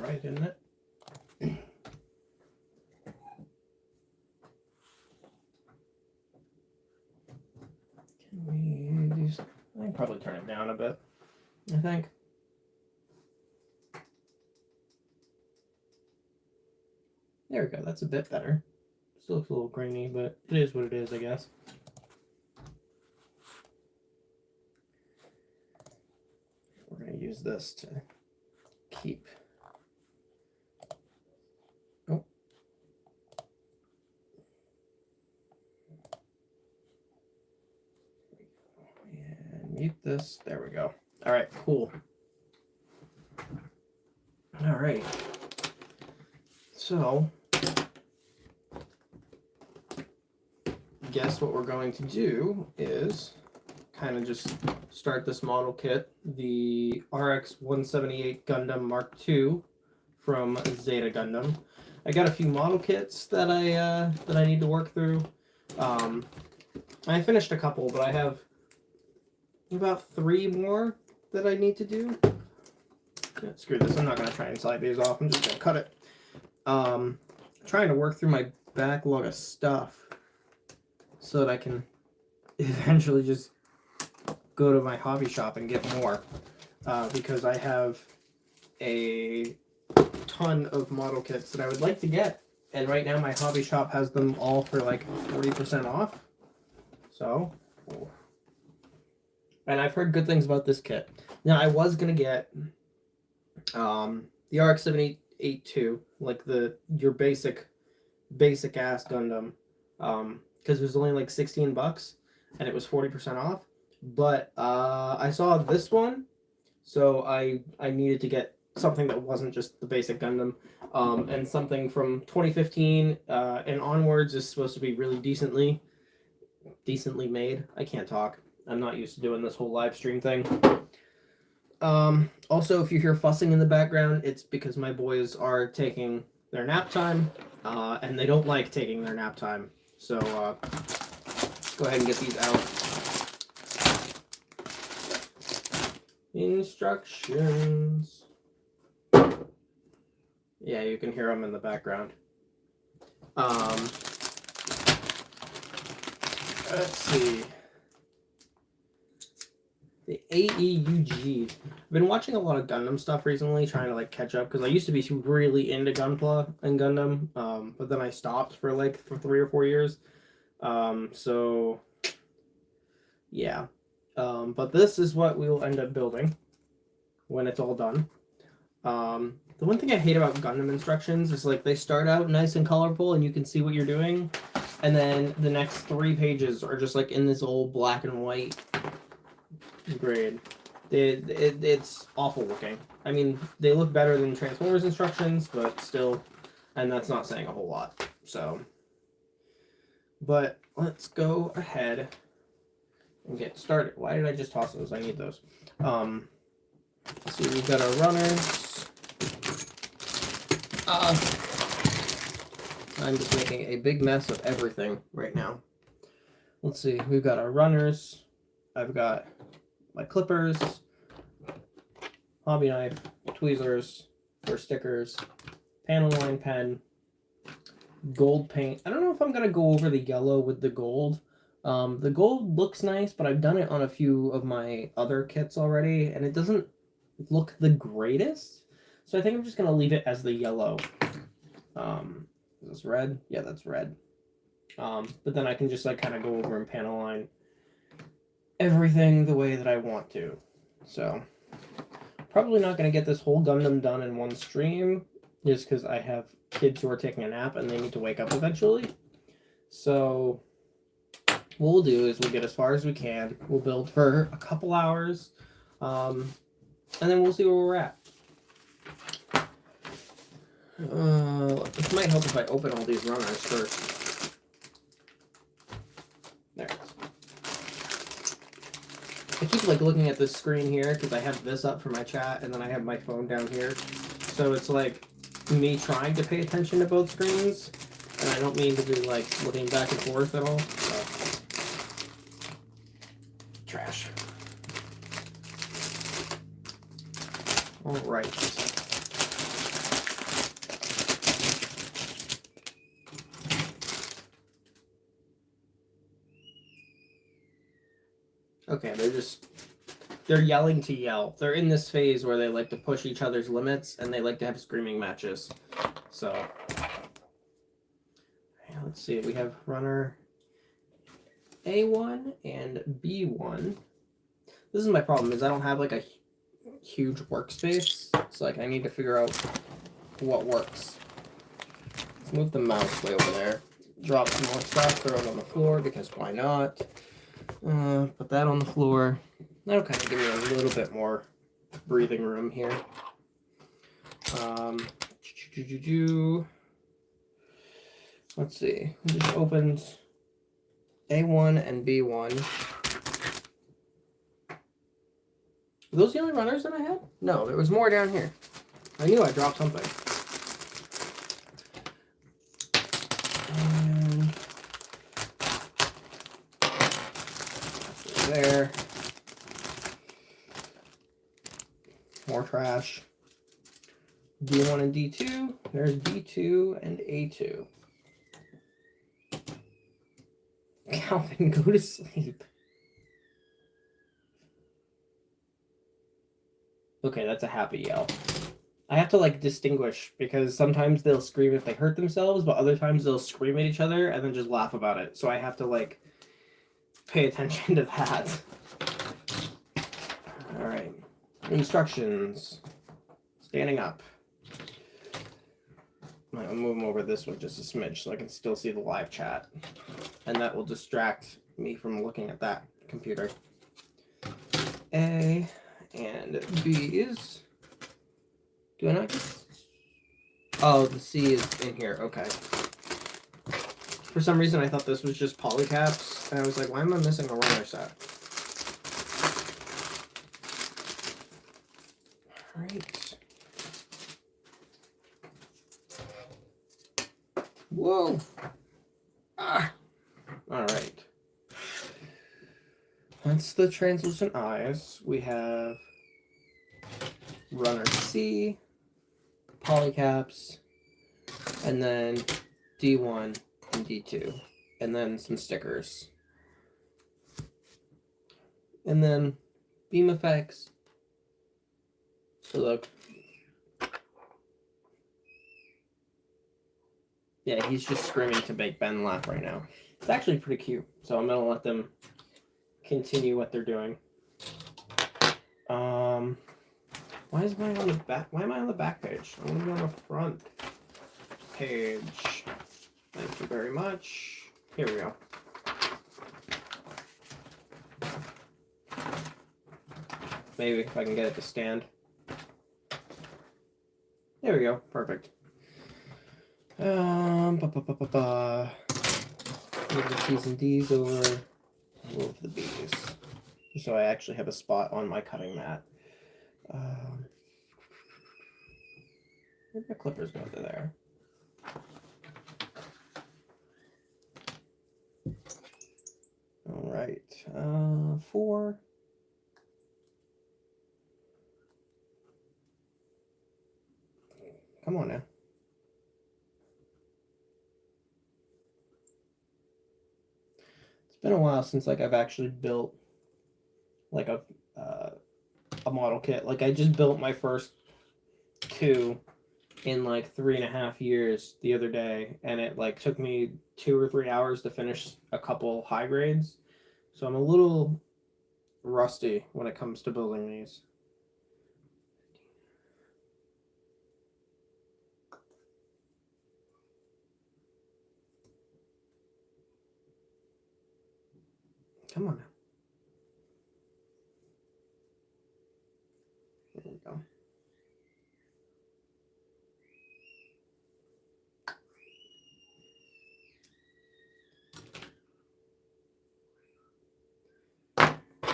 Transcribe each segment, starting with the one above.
right, isn't it? Can we do something? I can probably turn it down a bit, I think. There we go, that's a bit better. Still looks a little grainy, but it is what it is, I guess. We're going to use this to keep. Oh. And mute this. There we go. All right, cool. All right. So, I guess what we're going to do is kind of just start this model kit, the RX-178 Gundam Mk.II from Zeta Gundam. I got a few model kits that I need to work through. I finished a couple, but I have about 3 more that I need to do. Yeah, screw this, I'm not going to try and slide these off, I'm just going to cut it. Trying to work through my backlog of stuff so that I can eventually just go to my hobby shop and get more, because I have a ton of model kits that I would like to get, and right now my hobby shop has them all for like 40% off. So, and I've heard good things about this kit. Now I was gonna get the RX-178 II, like your basic ass Gundam, because it was only like $16 and it was 40% off. But I saw this one, so I needed to get something that wasn't just the basic Gundam, and something from 2015 and onwards is supposed to be really decently made. I can't talk. I'm not used to doing this whole live stream thing. Also, if you hear fussing in the background, it's because my boys are taking their nap time, and they don't like taking their nap time. So go ahead and get these out. Instructions. Yeah, you can hear them in the background. Let's see. The HGUC. I've been watching a lot of Gundam stuff recently, trying to like catch up, because I used to be really into Gunpla and Gundam, but then I stopped for 3 or 4 years. So yeah. But this is what we will end up building when it's all done. The one thing I hate about Gundam instructions is like they start out nice and colorful and you can see what you're doing, and then the next 3 pages are just like in this old black and white grade. It's awful looking. I mean, they look better than Transformers instructions, but still, and that's not saying a whole lot. So, but let's go ahead and get started. Why did I just toss those? I need those. Let's see, we've got our runners. I'm just making a big mess of everything right now. Let's see, we've got our runners. I've got my clippers, hobby knife, tweezers for stickers, panel line pen, gold paint. I don't know if I'm going to go over the yellow with the gold. The gold looks nice, but I've done it on a few of my other kits already, and it doesn't look the greatest. So I think I'm just going to leave it as the yellow. Is this red? Yeah, that's red. But then I can just like kind of go over and panel line everything the way that I want to. So probably not going to get this whole Gundam done in one stream, just because I have kids who are taking a nap and they need to wake up eventually. So what we'll do is we'll get as far as we can. We'll build for a couple hours, and then we'll see where we're at. It might help if I open all these runners first. There it is. I keep like looking at this screen here because I have this up for my chat and then I have my phone down here. So it's like me trying to pay attention to both screens, and I don't mean to be like looking back and forth at all. So. Trash. All right. Okay, they're yelling to yell. They're in this phase where they like to push each other's limits and they like to have screaming matches. So, let's see. We have runner A1 and B1. This is my problem, is I don't have like a huge workspace. So like I need to figure out what works. Let's move the mouse way over there. Drop some more stuff, throw it on the floor because why not? Put that on the floor. That'll kind of give me a little bit more breathing room here. Let's see. We just opened A1 and B1. Were those the only runners that I had? No, there was more down here. I knew I dropped something. And there. More trash. D1 and D2. There's D2 and A2. Calvin, go to sleep. Okay, that's a happy yell. I have to like distinguish because sometimes they'll scream if they hurt themselves, but other times they'll scream at each other and then just laugh about it. So I have to like pay attention to that. All right. Instructions. Standing up. I'll move them over this way just a smidge so I can still see the live chat. And that will distract me from looking at that computer. A and B is... Do I not... Oh, the C is in here. Okay. For some reason, I thought this was just polycaps. And I was like, why am I missing a runner set? All right. Whoa. Ah. All right. That's the translucent eyes. We have runner C, polycaps, and then D1 and D2, and then some stickers. And then beam effects. So look. Yeah, he's just screaming to make Ben laugh right now. It's actually pretty cute, so I'm gonna let them continue what they're doing. Why is mine on the back? Why am I on the back page? I want to be on the front page. Thank you very much. Here we go. Maybe if I can get it to stand. There we go. Perfect. Move the C's and D's over. Move the B's. So I actually have a spot on my cutting mat. Where'd my clippers go to there? All right. 4. Come on now. It's been a while since like I've actually built like a model kit. Like I just built my first 2 in like 3.5 years the other day, and it like took me 2 or 3 hours to finish a couple high grades. So I'm a little rusty when it comes to building these. Come on now. There we go.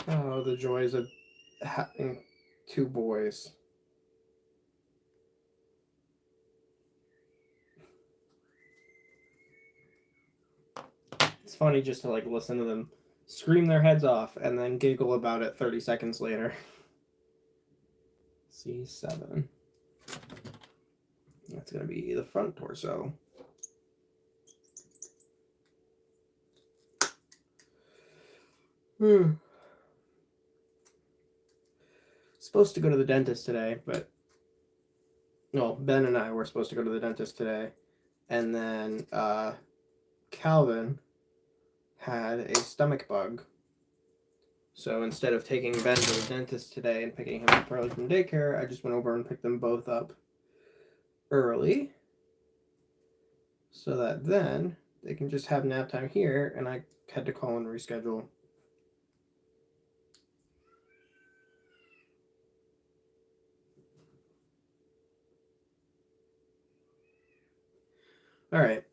Oh, the joys of having 2 boys. It's funny just to like listen to them scream their heads off and then giggle about it 30 seconds later. C7. That's going to be the front torso. supposed to go to the dentist today, but no, Ben and I were supposed to go to the dentist today, and then Calvin had a stomach bug. So instead of taking Ben to the dentist today and picking him up early from daycare, I just went over and picked them both up early, so that then they can just have nap time here, and I had to call and reschedule. All right,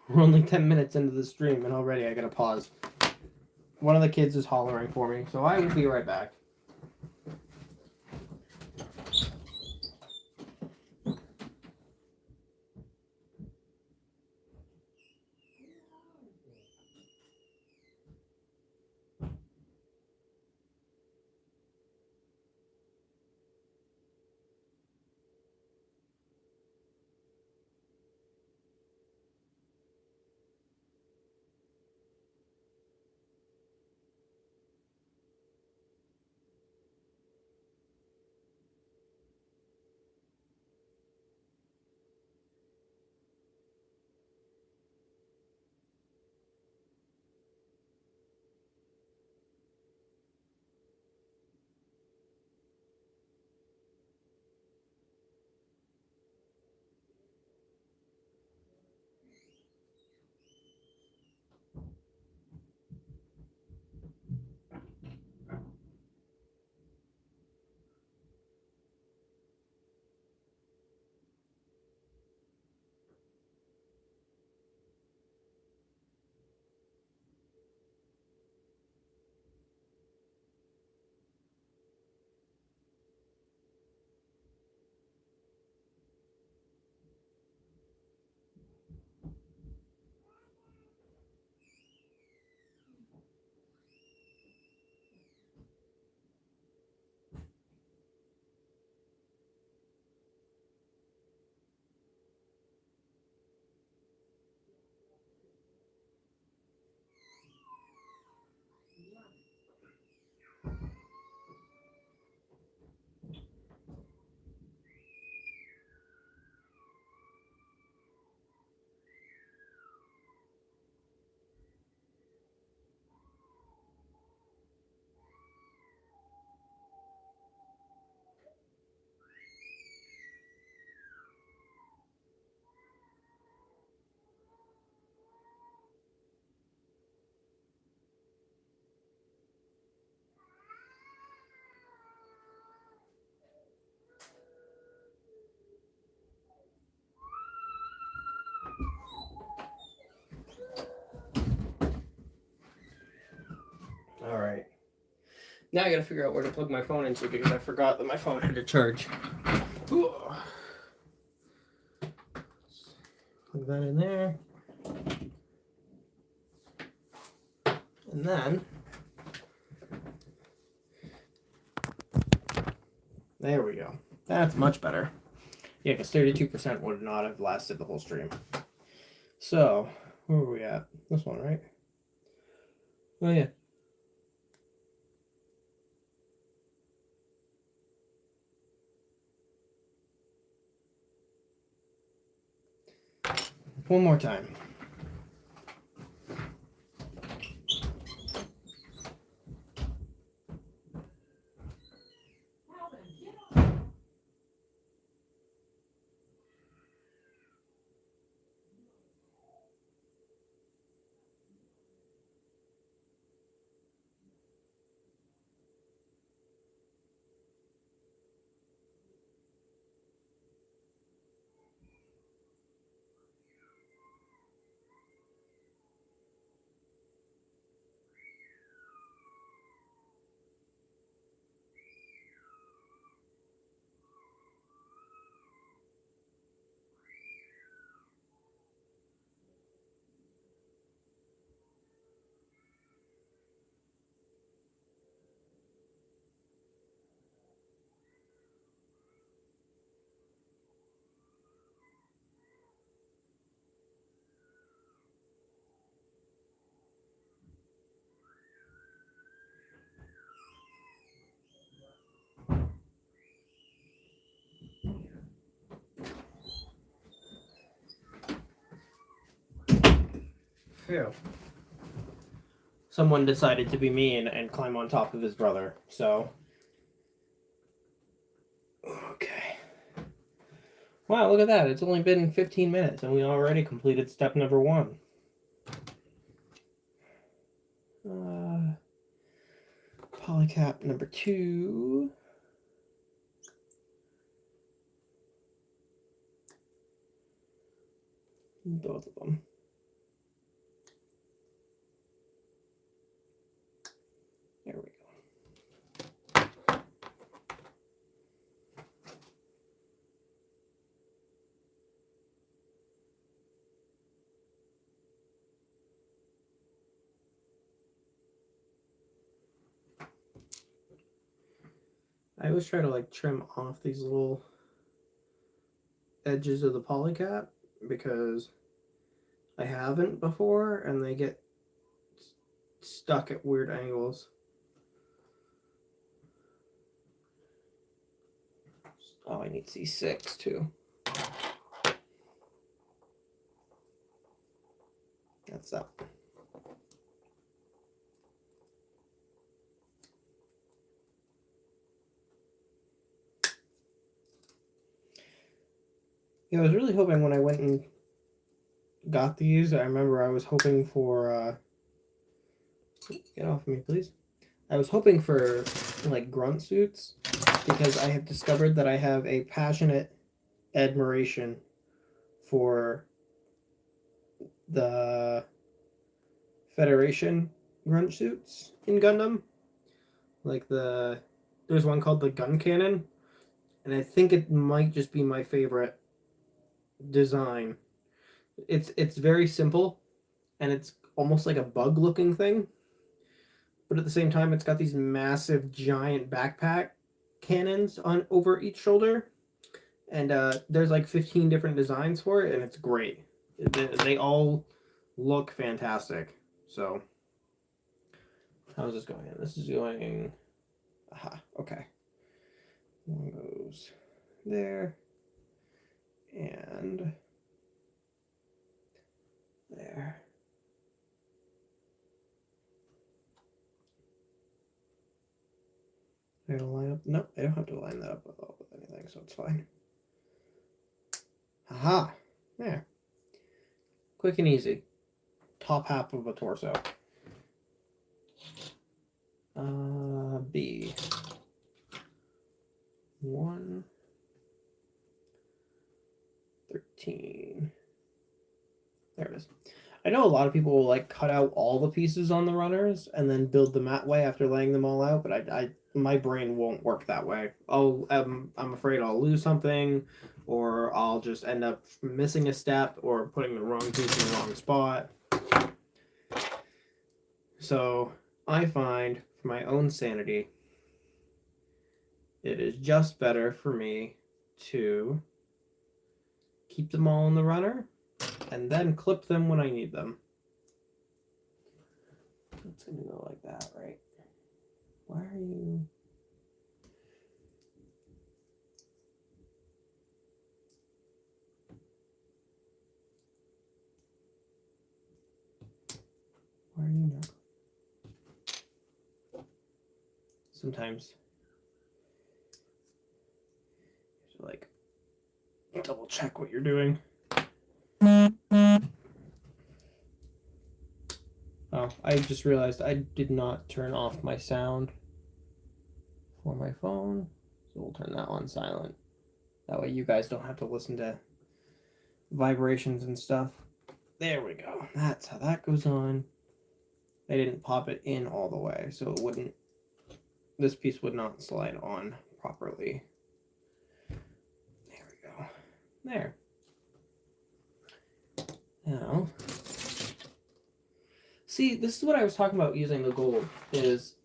we're only 10 minutes into the stream, and already I gotta pause. One of the kids is hollering for me, so I will be right back. All right. Now I gotta figure out where to plug my phone into because I forgot that my phone had to charge. Ooh. Plug that in there. And then, there we go. That's much better. Yeah, because 32% would not have lasted the whole stream. So, where were we at? This one, right? Oh, yeah. One more time. Phew. Someone decided to be mean and climb on top of his brother, so... Okay. Wow, look at that. It's only been 15 minutes and we already completed step number 1. Polycap number 2. Both of them. There we go. I always try to like trim off these little edges of the polycap because I haven't before and they get stuck at weird angles. Oh, I need C6 too. That's that. Yeah, I was really hoping when I went and got these, I remember I was hoping for, get off of me, please. I was hoping for, like, grunt suits, because I have discovered that I have a passionate admiration for the Federation grunt suits in Gundam. Like there's one called the Gun Cannon, and I think it might just be my favorite design. It's very simple, and it's almost like a bug looking thing, but at the same time it's got these massive giant backpack cannons on over each shoulder, and there's like 15 different designs for it, and it's great. They all look fantastic. So how's this going? This is going, aha, okay, one goes there and there. I gotta line up. Nope, I don't have to line that up with anything, so it's fine. Aha! There. Quick and easy. Top half of a torso. B. 1. 13. There it is. I know a lot of people will like cut out all the pieces on the runners and then build the mat way after laying them all out, but my brain won't work that way. I'm afraid I'll lose something, or I'll just end up missing a step or putting the wrong piece in the wrong spot. So I find, for my own sanity, it is just better for me to keep them all in the runner and then clip them when I need them. It's gonna go like that, right? Why are you... Why are you not? Sometimes you have to like double check what you're doing. Oh, I just realized I did not turn off my sound for my phone, so we'll turn that on silent. That way you guys don't have to listen to vibrations and stuff. There we go. That's how that goes on. I didn't pop it in all the way, so it wouldn't, this piece would not slide on properly. There we go. There. Now, see, this is what I was talking about using the gold, is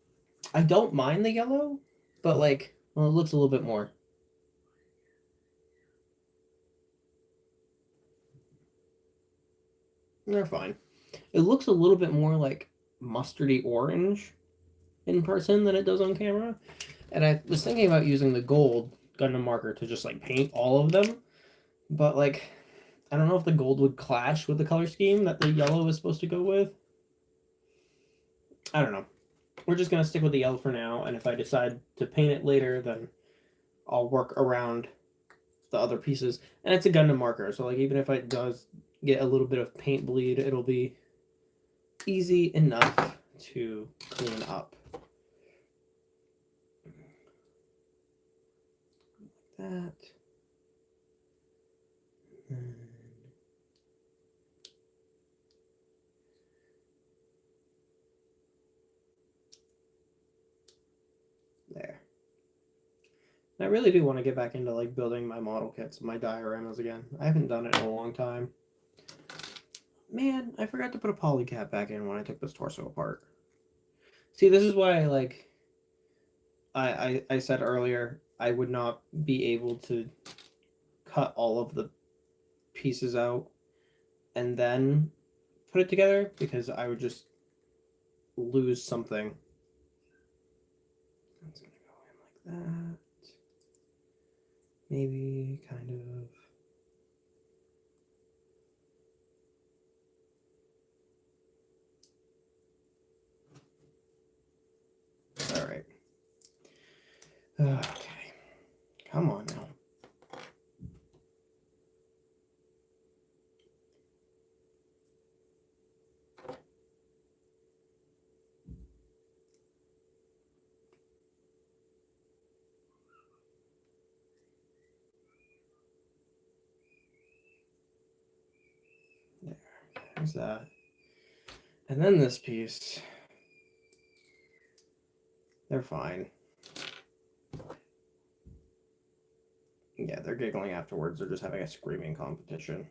I don't mind the yellow, but like, well, it looks a little bit more. They're fine. It looks a little bit more like mustardy orange in person than it does on camera. And I was thinking about using the gold Gundam marker to just like paint all of them, but like I don't know if the gold would clash with the color scheme that the yellow is supposed to go with. I don't know. We're just going to stick with the yellow for now, and if I decide to paint it later, then I'll work around the other pieces. And it's a Gundam marker, so like even if it does get a little bit of paint bleed, it'll be easy enough to clean up. Like that. And there. I really do want to get back into like building my model kits, my dioramas again. I haven't done it in a long time. Man, I forgot to put a polycap back in when I took this torso apart. See, this is why like I said earlier I would not be able to cut all of the pieces out and then put it together, because I would just lose something. That's gonna go in like that. Maybe kind of. All right. Okay. Come on now. There's that. And then this piece. They're fine. Yeah, they're giggling afterwards. They're just having a screaming competition.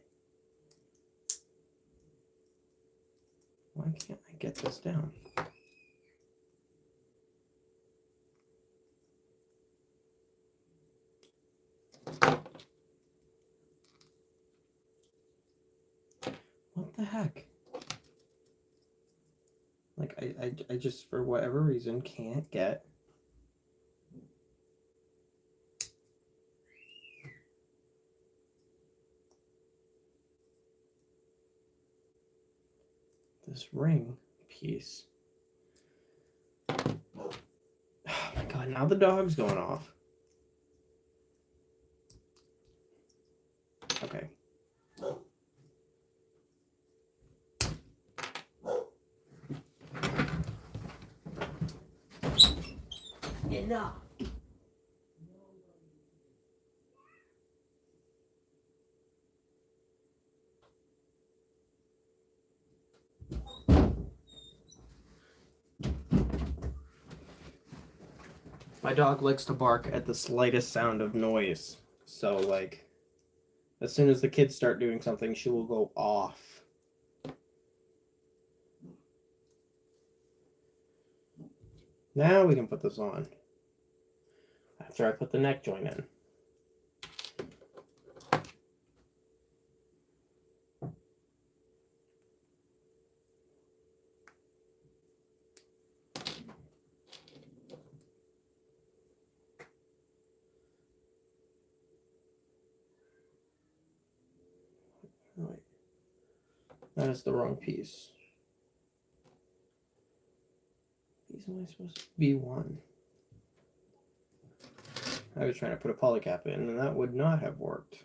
Why can't I get this down? What the heck? Like, I just, for whatever reason, can't get this ring piece. Oh my god, now the dog's going off. Okay. Enough. My dog likes to bark at the slightest sound of noise. So, like, as soon as the kids start doing something, she will go off. Now we can put this on. After I put the neck joint in. Wait. That is the wrong piece. Piece am I supposed to be one? I was trying to put a polycap in, and that would not have worked.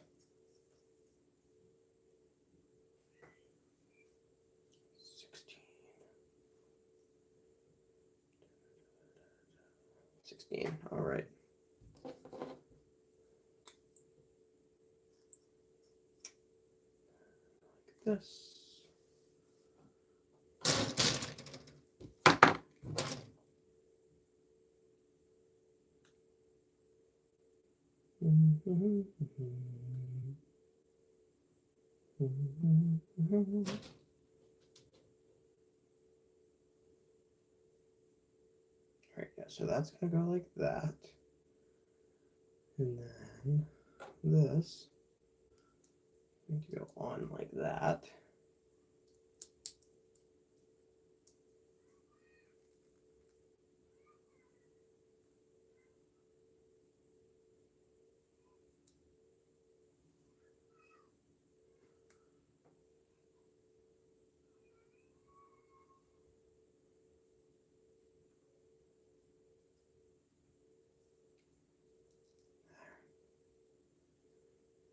16. All right. Like this. Alright, yeah, so that's gonna go like that. And then this going to go on like that.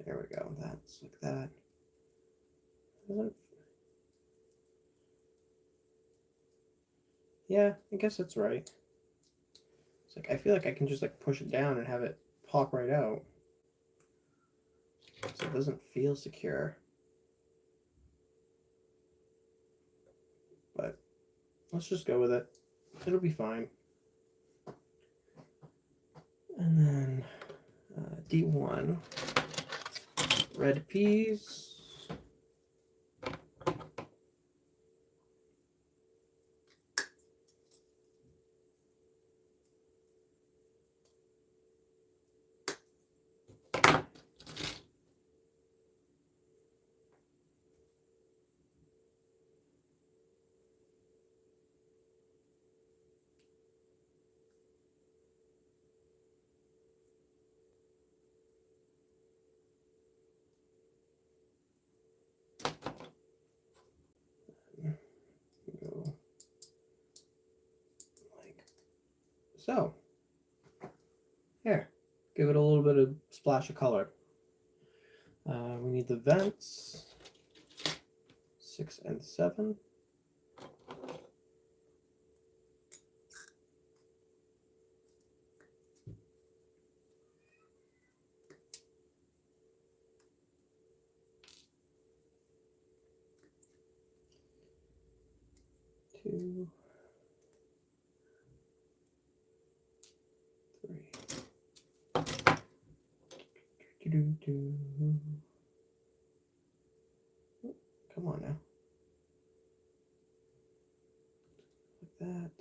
There we go. That's like that. Doesn't... Yeah, I guess that's right. It's like I feel like I can just like push it down and have it pop right out. So it doesn't feel secure. But let's just go with it. It'll be fine. And then D1, red peas. Go like so. Here, give it a little bit of splash of color. We need the vents, 6 and 7. Two, 3. Come on now. Like that.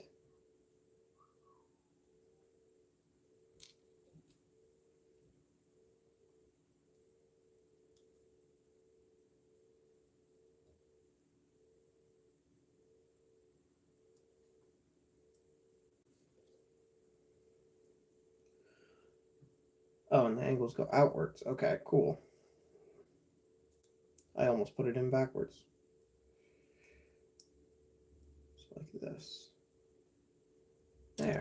Oh, and the angles go outwards. Okay, cool. I almost put it in backwards. Just like this. There.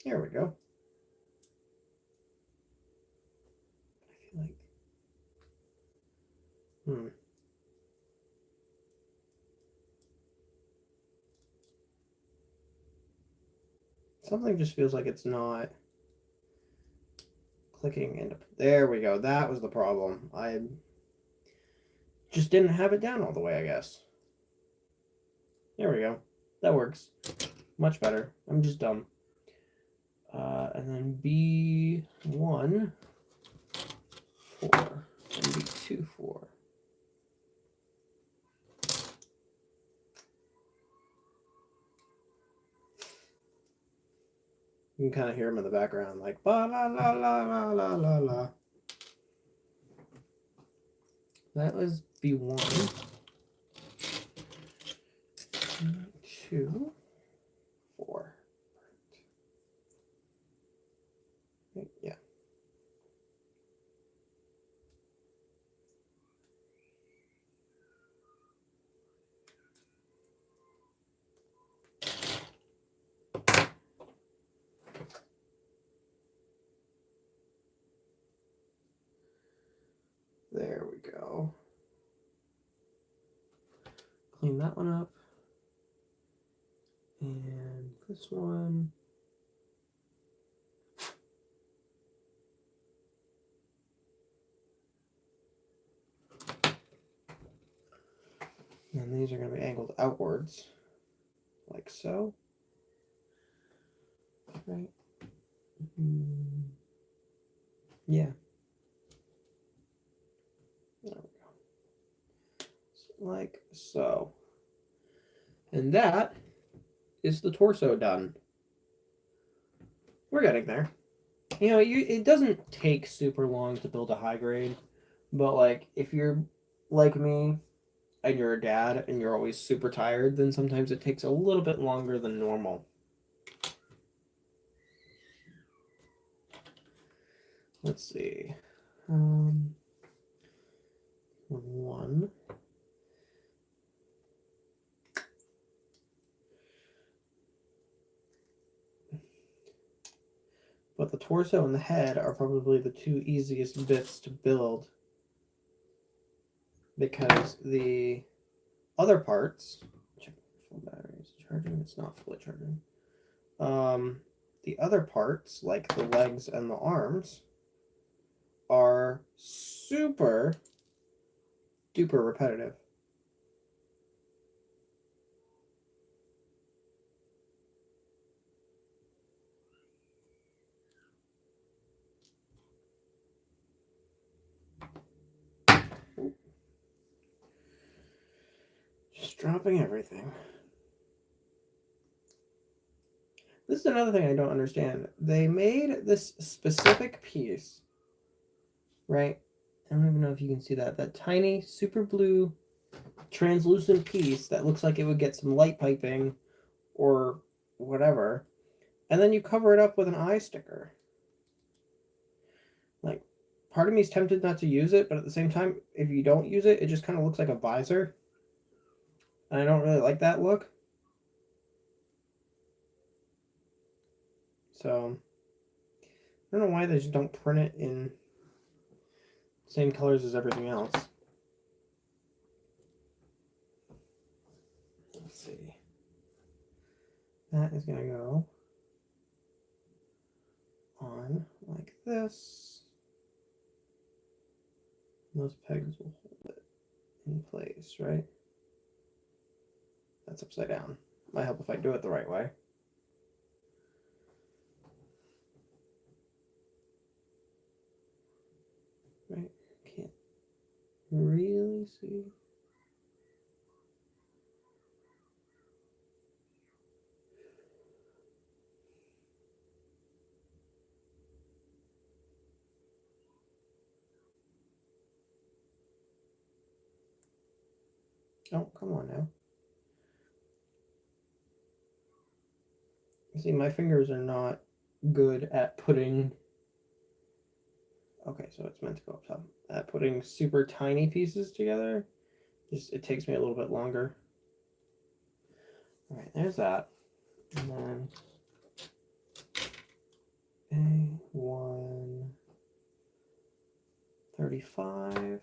There we go. I feel like... Something just feels like it's not clicking into... There we go. That was the problem. I just didn't have it down all the way, I guess. There we go. That works. Much better. I'm just dumb. And then B1, 4, and B2, 4. You can kind of hear them in the background, like ba la la la la la la la. That was B1. 2, 4. Yeah. There we go. Clean that one up. And this one. And these are going to be angled outwards, like so. Right? Yeah. There we go. Like so. And that is the torso done. We're getting there. You know, it doesn't take super long to build a high grade, but like if you're like me and you're a dad and you're always super tired, then sometimes it takes a little bit longer than normal. Let's see. 1. But the torso and the head are probably the two easiest bits to build, because the other parts, check full batteries charging, it's not fully charging. The other parts, like the legs and the arms, are super duper repetitive. Just dropping everything. This is another thing I don't understand. They made this specific piece, right? I don't even know if you can see that. That tiny, super blue, translucent piece that looks like it would get some light piping or whatever. And then you cover it up with an eye sticker. Like, part of me is tempted not to use it, but at the same time, if you don't use it, it just kind of looks like a visor. And I don't really like that look. So, I don't know why they just don't print it in the same colors as everything else. Let's see. That is going to go on like this. And those pegs will hold it in place, right? That's upside down. Might help if I do it the right way. Right? Can't really see. Oh, come on now. See, my fingers are not good at putting... Okay, so it's meant to go up top. At putting super tiny pieces together. Just, it takes me a little bit longer. Alright, there's that. And then... A135.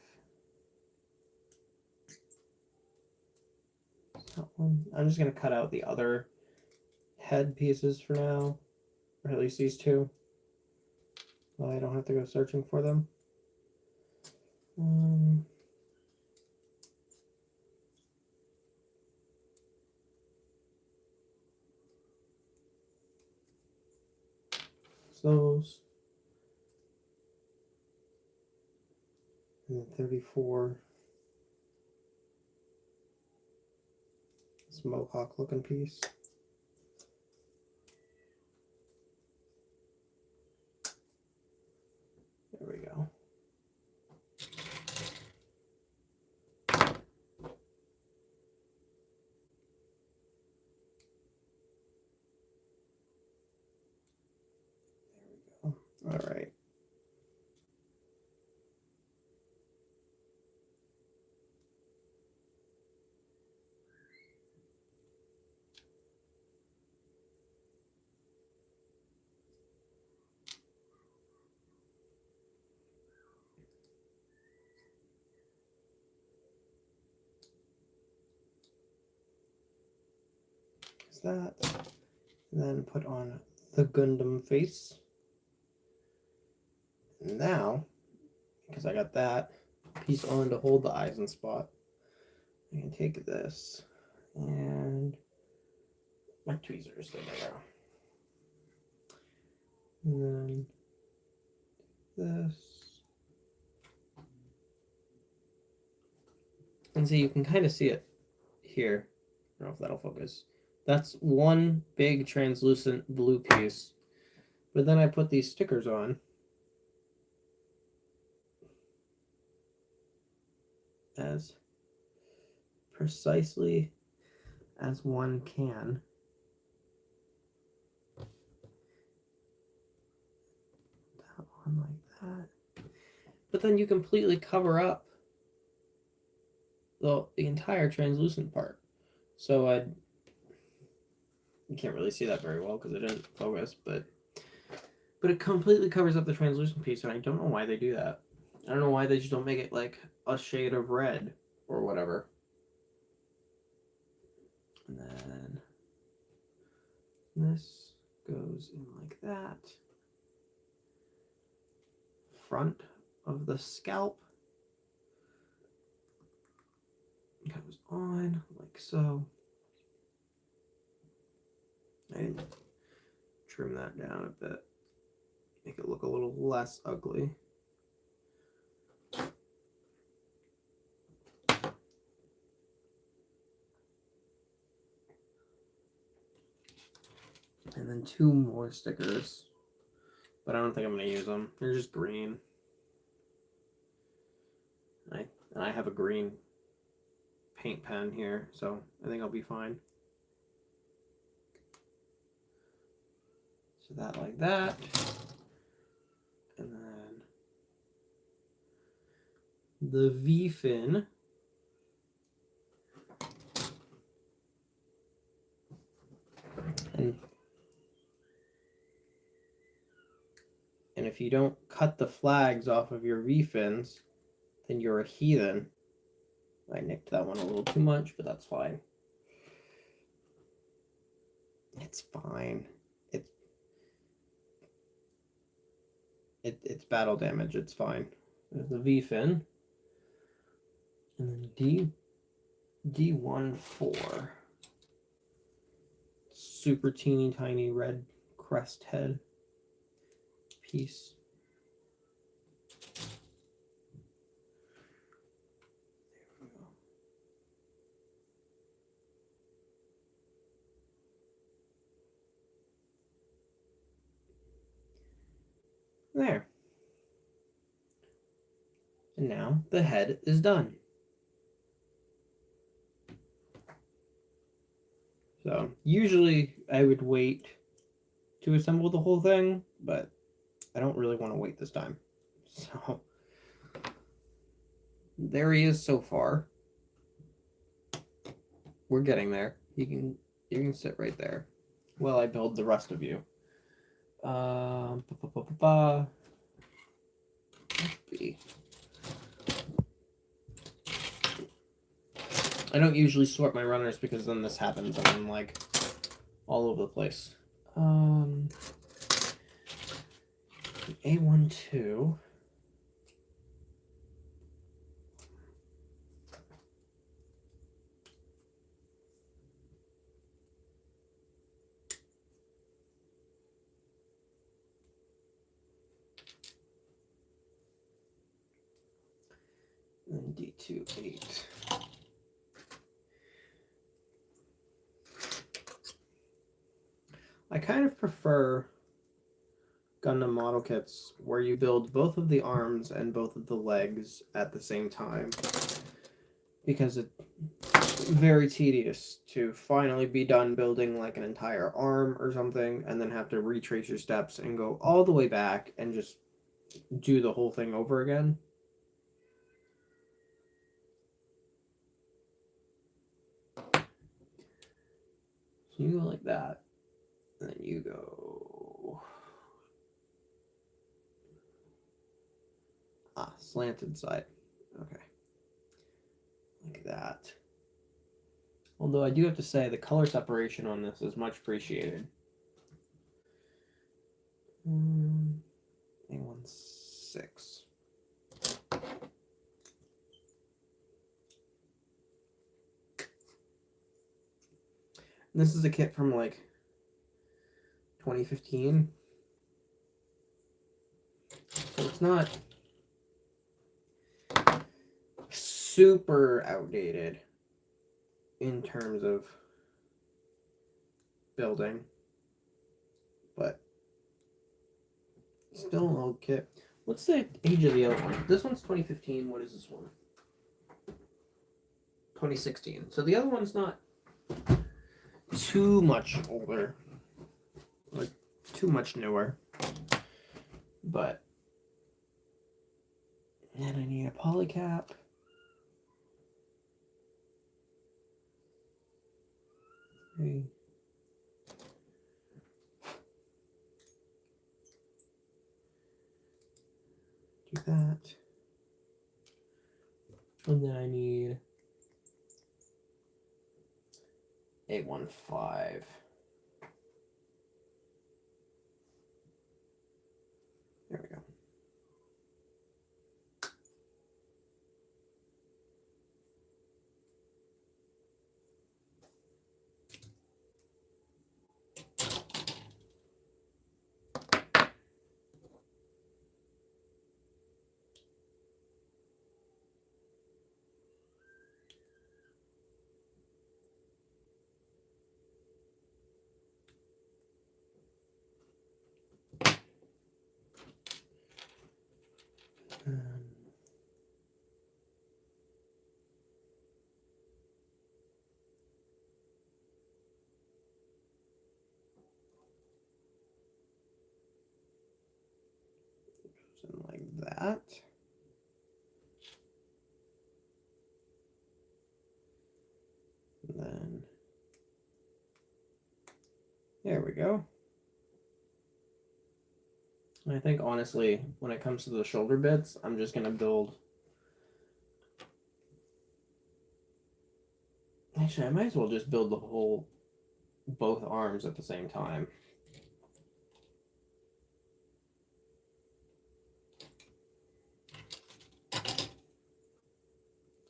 That one. I'm just going to cut out the other head pieces for now, or at least these two. Well, I don't have to go searching for them. Those. And then 34. This mohawk looking piece. There we go. There we go. All right. That, and then put on the Gundam face. And now, because I got that piece on to hold the eyes in spot, I can take this and my tweezers, there they go. And then this. And so you can kind of see it here. I don't know if that'll focus. That's one big translucent blue piece. But then I put these stickers on. As precisely as one can. That one like that. But then you completely cover up the entire translucent part. So you can't really see that very well because it didn't focus, but but it completely covers up the translucent piece, and I don't know why they do that. I don't know why they just don't make it like a shade of red or whatever. And then this goes in like that. Front of the scalp goes on like so. I didn't trim that down a bit, make it look a little less ugly. And then 2 more stickers, but I don't think I'm going to use them. They're just green. I have a green paint pen here, so I think I'll be fine. So that like that. And then the V-fin. And if you don't cut the flags off of your V-fins, then you're a heathen. I nicked that one a little too much, but that's fine. It's fine. It's battle damage. It's fine. There's the V-fin. And then D14. Super teeny tiny red crest head piece. There. And now the head is done. So usually I would wait to assemble the whole thing, but I don't really want to wait this time. So there he is so far. We're getting there. You can sit right there while I build the rest of you. Let's see. I don't usually sort my runners because then this happens and I'm like all over the place. A12. And D28. I kind of prefer Gundam model kits where you build both of the arms and both of the legs at the same time, because it's very tedious to finally be done building like an entire arm or something and then have to retrace your steps and go all the way back and just do the whole thing over again. So you go like that, and then you go slanted side. Okay. Like that. Although I do have to say the color separation on this is much appreciated. A16. This is a kit from like 2015. So it's not super outdated in terms of building, but still an old kit. What's the age of the other one? This one's 2015. What is this one? 2016. So the other one's not too much older, like too much newer, but then I need a polycap. Okay. And then I need a 1.5. There we go. Something like that. And then there we go. And I think honestly, when it comes to the shoulder bits, I'm just gonna build. Actually, I might as well just build both arms at the same time.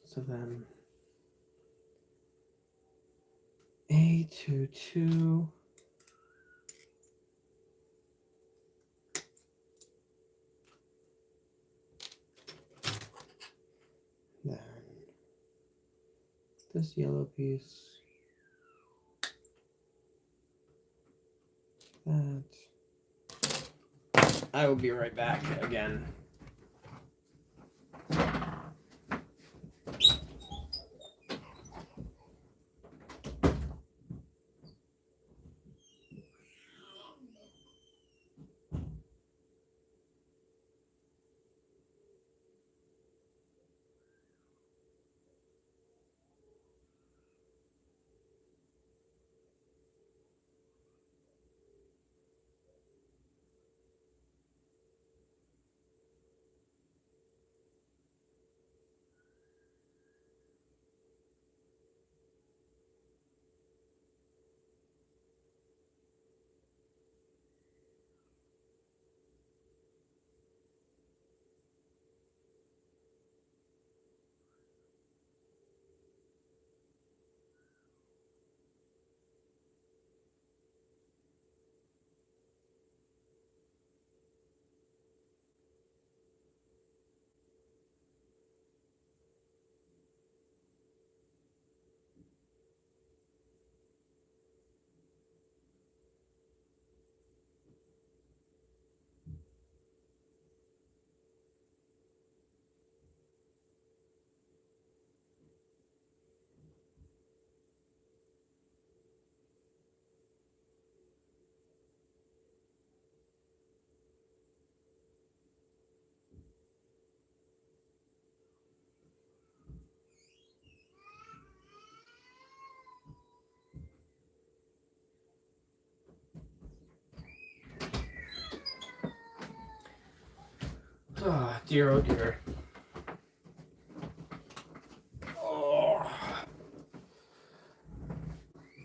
So then A22. Then this yellow piece. That. I will be right back again. Oh, dear, oh dear. Oh.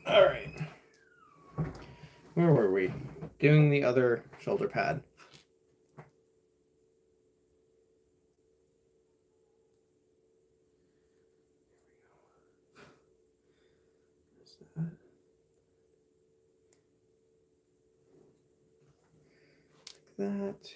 All right. Where were we? Doing the other shoulder pad. That.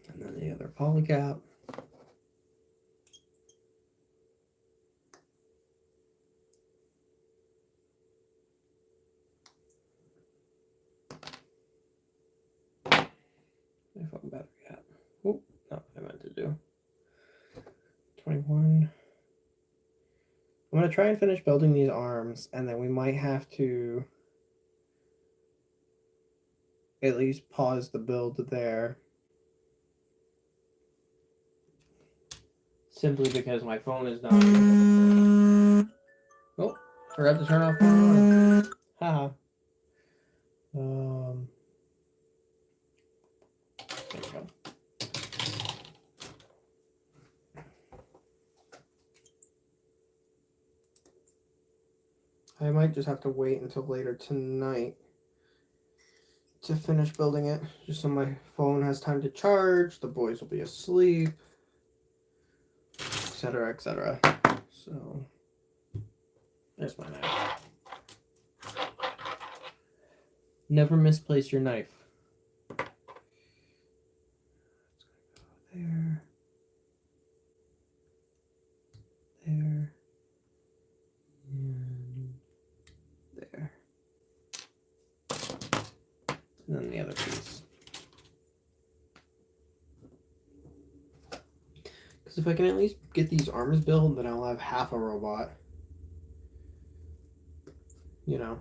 And then the other poly cap. If I'm better yet. Oh, not what I meant to do. 21. I'm going to try and finish building these arms, and then we might have to at least pause the build there simply because my phone is dying. Oh, forgot to turn off my alarm. Haha. There we go. I might just have to wait until later tonight to finish building it, just so my phone has time to charge, the boys will be asleep, etc., etc. So, there's my knife. Never misplace your knife. There. There. And there. And then the other piece. Because if I can at least get these arms built, then I'll have half a robot. You know.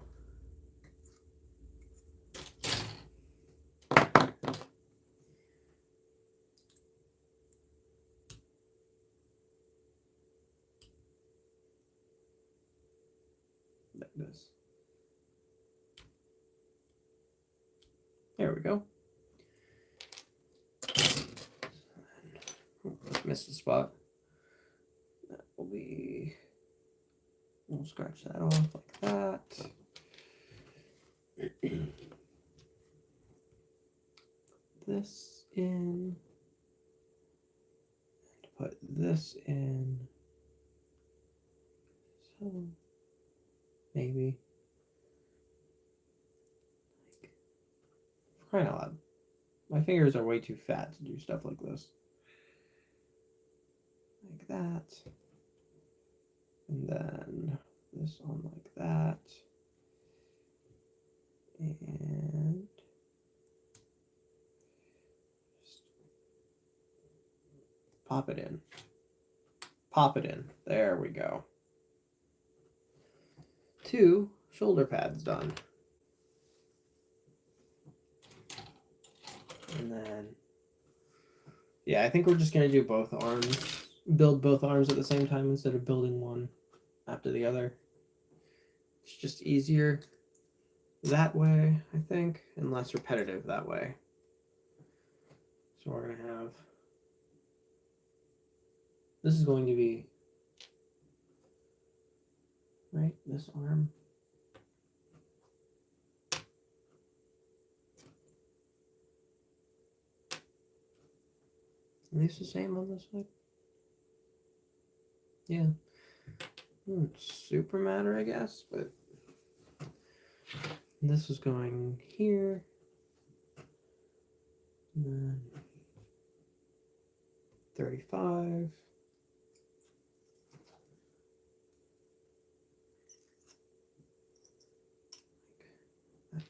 Like this. There we go. Missed a spot. That will be. We'll scratch that off like that. This in. Put this in. So maybe. For crying out loud. My fingers are way too fat to do stuff like this. Like that. And then this on like that. And just pop it in. Pop it in. There we go. 2 shoulder pads done. And then, yeah, I think we're just going to do both arms. Build both arms at the same time instead of building one after the other. It's just easier that way, I think, and less repetitive that way. So we're going to have, this is going to be, right, this arm. At least the same on this side. Yeah. Doesn't super matter, I guess, but this is going here. And then 35.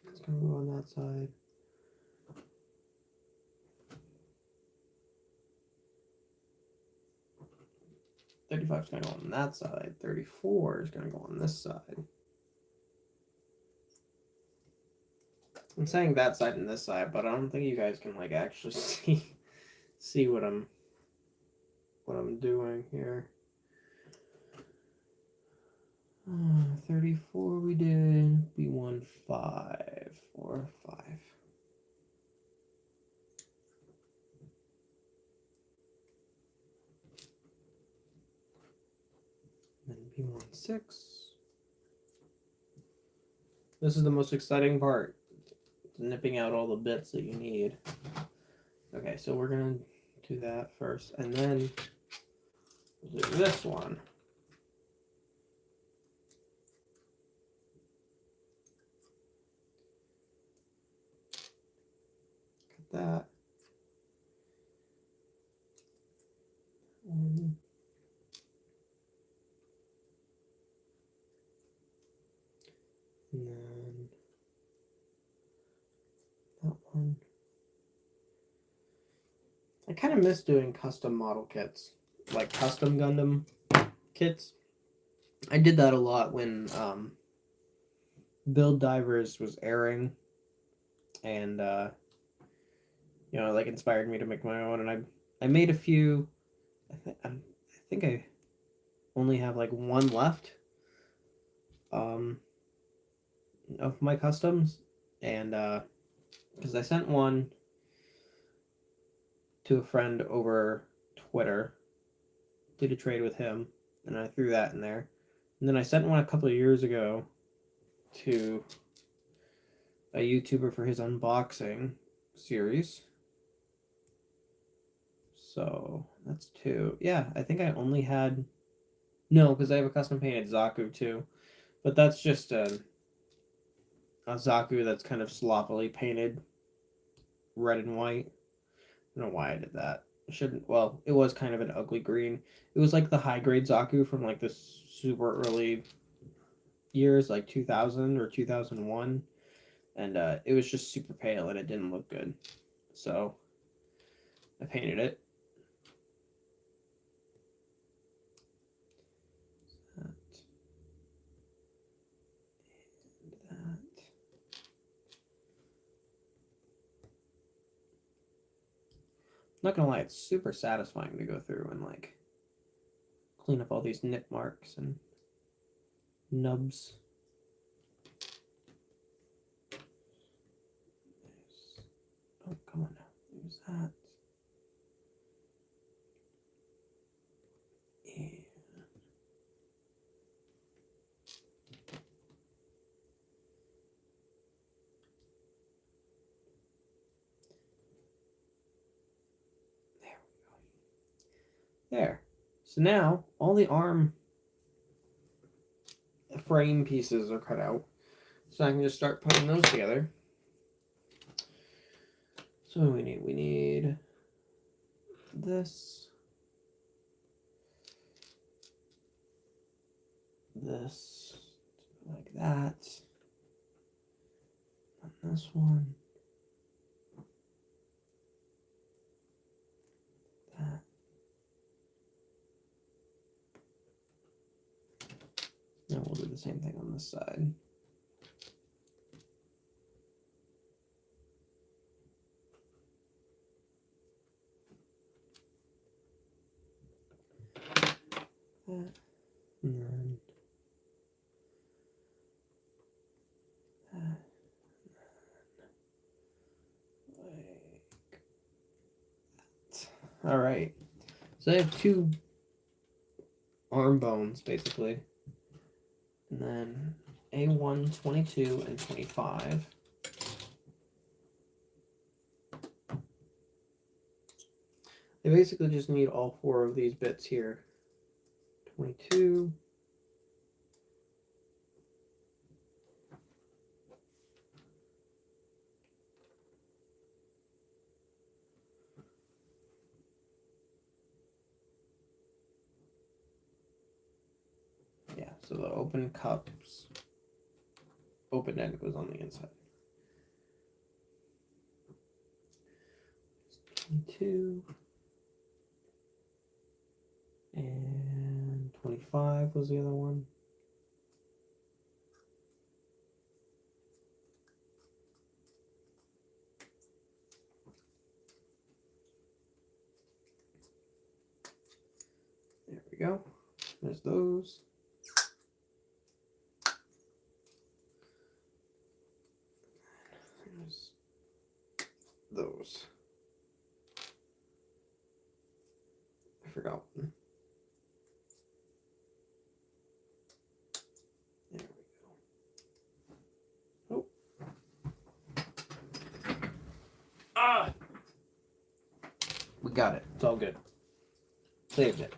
It's going to go on that side. $35 is going to go on that side. 34 is going to go on this side. I'm saying that side and this side, but I don't think you guys can like actually see what I'm doing here. 34 we did. B1 5 4 5. Then B1 6. This is the most exciting part. Nipping out all the bits that you need. Okay, so we're gonna do that first, and then do this one. Cut that. And then that one. I kind of miss doing custom model kits, like custom Gundam kits. I did that a lot when Build Divers was airing, and you know, like inspired me to make my own. And I made a few. I think I only have like one left of my customs, and because I sent one to a friend over Twitter, did a trade with him, and I threw that in there. And then I sent one a couple of years ago to a YouTuber for his unboxing series. So that's 2. Yeah, I think I only had... No, because I have a custom painted Zaku too. But that's just a Zaku that's kind of sloppily painted red and white. I don't know why I did that. I shouldn't... Well, it was kind of an ugly green. It was like the high-grade Zaku from like the super early years, like 2000 or 2001. And it was just super pale and it didn't look good. So I painted it. Not gonna lie, it's super satisfying to go through and like clean up all these nip marks and nubs. Oh, come on now. There's that. Yeah. There we go. There. So now all the arm frame pieces are cut out. So I can just start putting those together. So what do we need? We need this. This. Like that. And this one. That. Now we'll do the same thing on this side. That. And then that. Like that. All right. So I have 2 arm bones basically. And then A1, 22, and 25. I basically just need all 4 of these bits here. 22. Yeah, so the open cups, open end goes on the inside. 22. And 25 was the other one. There we go. There's those. There's those. I forgot one. There we go. Oh. Ah! We got it. It's all good. Saved it.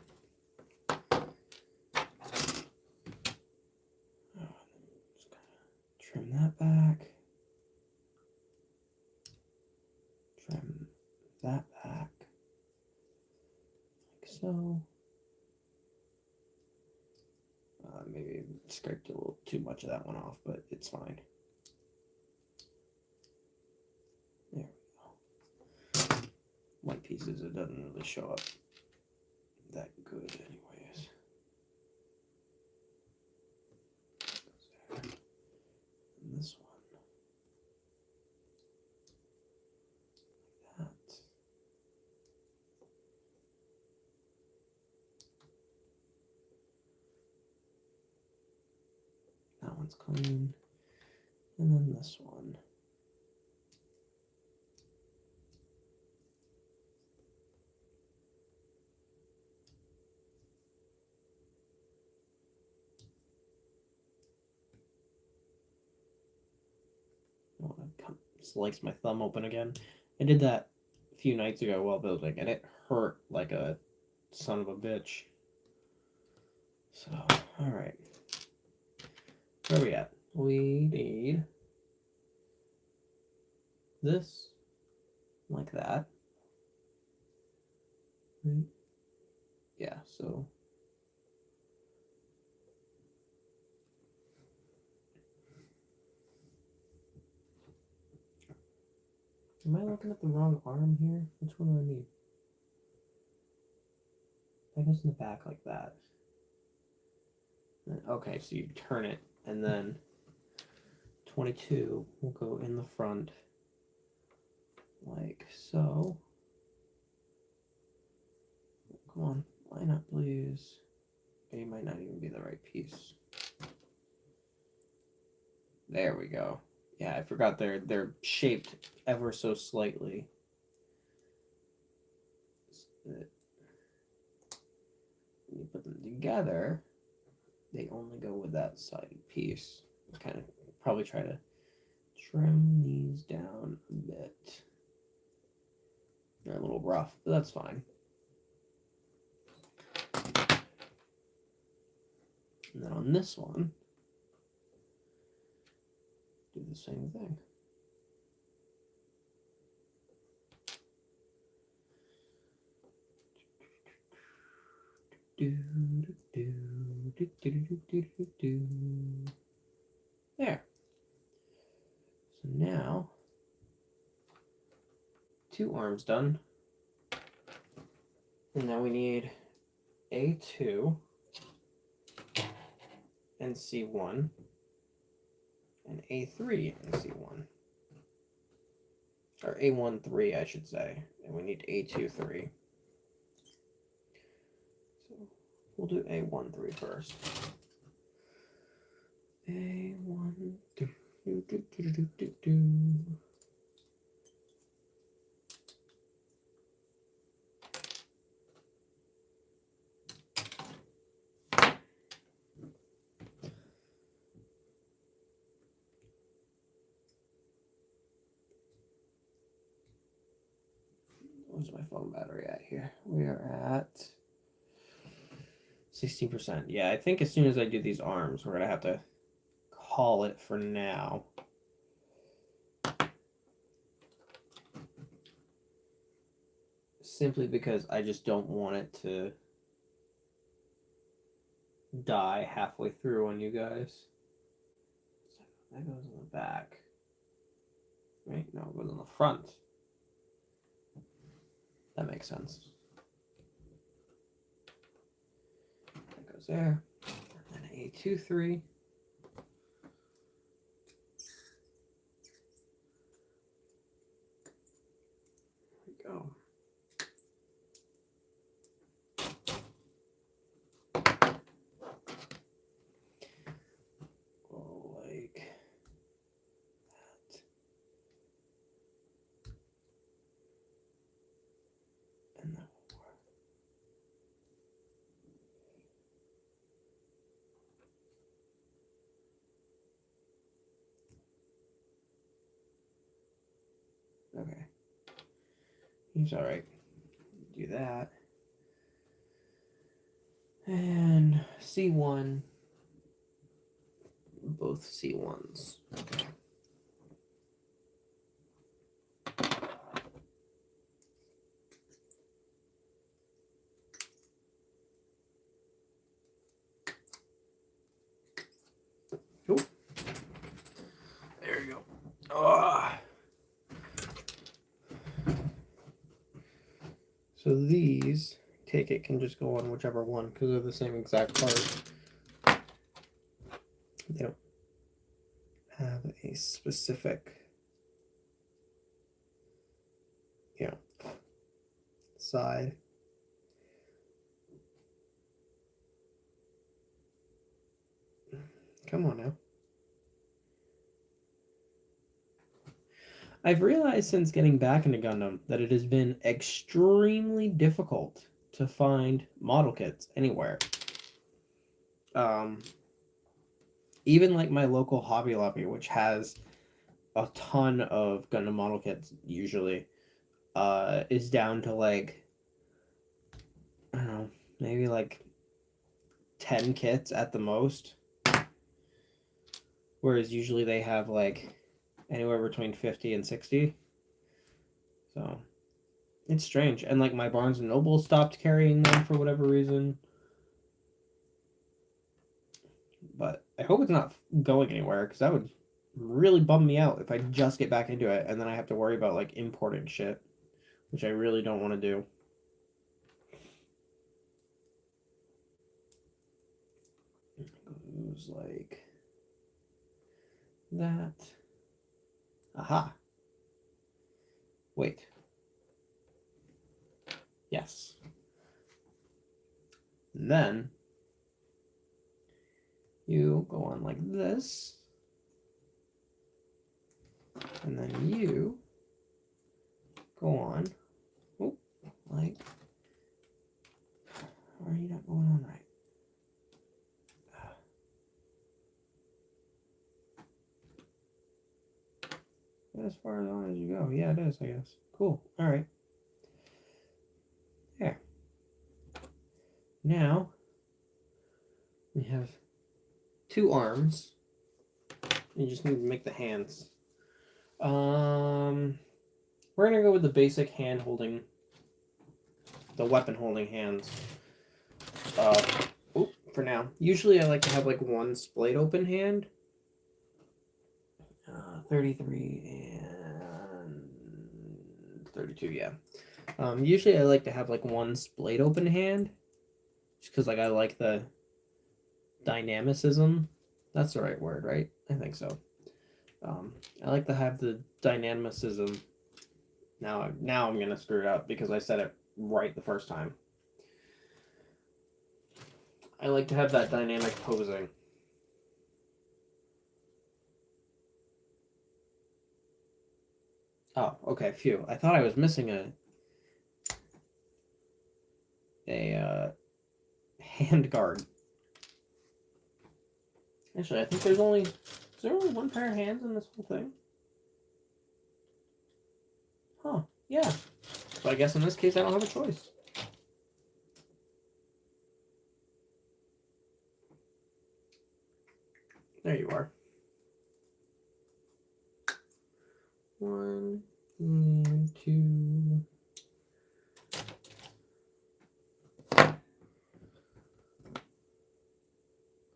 Just gotta trim that back. Trim that back. Like so. Maybe scraped a little too much of that one off, but it's fine. There we go. White pieces, it doesn't really show up that good anyways. And this one. Like that. one's clean. And then this one. I want to slice my thumb open again. I did that a few nights ago while building, and it hurt like a son of a bitch. So, alright. Where are we at? We need this, like that. Right? Yeah, so am I looking at the wrong arm here? Which one do I need? That goes in the back like that. Okay, so you turn it, and then 22 will go in the front, like so. Come on, line up, please. It might not even be the right piece. There we go. Yeah, I forgot they're shaped ever so slightly. When you put them together, they only go with that side piece. Kind of probably try to trim these down a bit. They're a little rough, but that's fine. And then on this one, do the same thing. There. So now, 2 arms done. And now we need A2 and C1 and A3 and C1. Or A1, 3, I should say. And we need A2, 3. So we'll do A1, 3 first. A1, 3. Where's my phone battery at here? We are at 16%. Yeah, I think as soon as I do these arms, we're going to have to call it for now. Simply because I just don't want it to die halfway through on you guys. So that goes in the back. Right? No, it goes in the front. That makes sense. That goes there. And then A2, 3. There we go. Like that. And that will work. Okay. He's alright. Do that. And C1. Both C1s. Oh. There you go. Oh. So these, take it, can just go on whichever one because they're the same exact part. They don't have a specific, side. Come on now. I've realized since getting back into Gundam that it has been extremely difficult to find model kits anywhere. Even like my local Hobby Lobby, which has a ton of Gundam model kits usually, is down to like, I don't know, maybe like 10 kits at the most. Whereas usually they have like anywhere between 50 and 60. So it's strange. And like my Barnes and Noble stopped carrying them for whatever reason. But I hope it's not going anywhere, because that would really bum me out if I just get back into it and then I have to worry about like importing shit, which I really don't want to do. It goes like that. Aha. Wait. Yes. And then you go on like this. And then you go on. Oh, like. Why are you not going on right? As far as on as you go. Yeah, it is, I guess. Cool. All right. There. Now, we have 2 arms. You just need to make the hands. We're gonna go with the basic hand holding, the weapon holding hands. For now. Usually I like to have like one splayed open hand. 33 and 32, yeah. Usually I like to have like one splayed open hand, just because like I like the dynamicism. That's the right word, right? I think so. I like to have the dynamicism. Now I'm gonna screw it up because I said it right the first time. I like to have that dynamic posing. Oh, okay, phew. I thought I was missing a hand guard. Actually, I think is there only one pair of hands in this whole thing? Huh, yeah. So I guess in this case I don't have a choice. There you are. 1 and 2.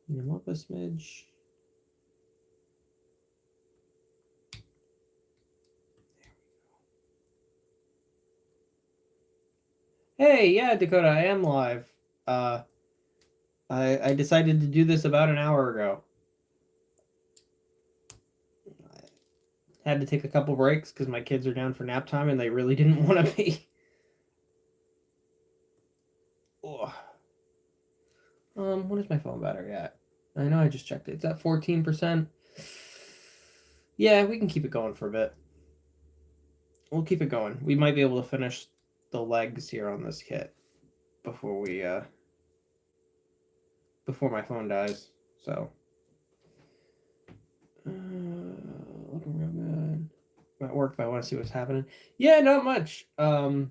Clean them up a smidge. Hey, yeah, Dakota, I am live. I decided to do this about an hour ago. I had to take a couple breaks because my kids are down for nap time and they really didn't want to be. Oh. What is my phone battery at? I know I just checked it. It's at 14%. Yeah, we can keep it going for a bit. We'll keep it going. We might be able to finish the legs here on this kit before we before my phone dies. So looking real good. I'm at work, but I want to see what's happening. Yeah, not much. Don't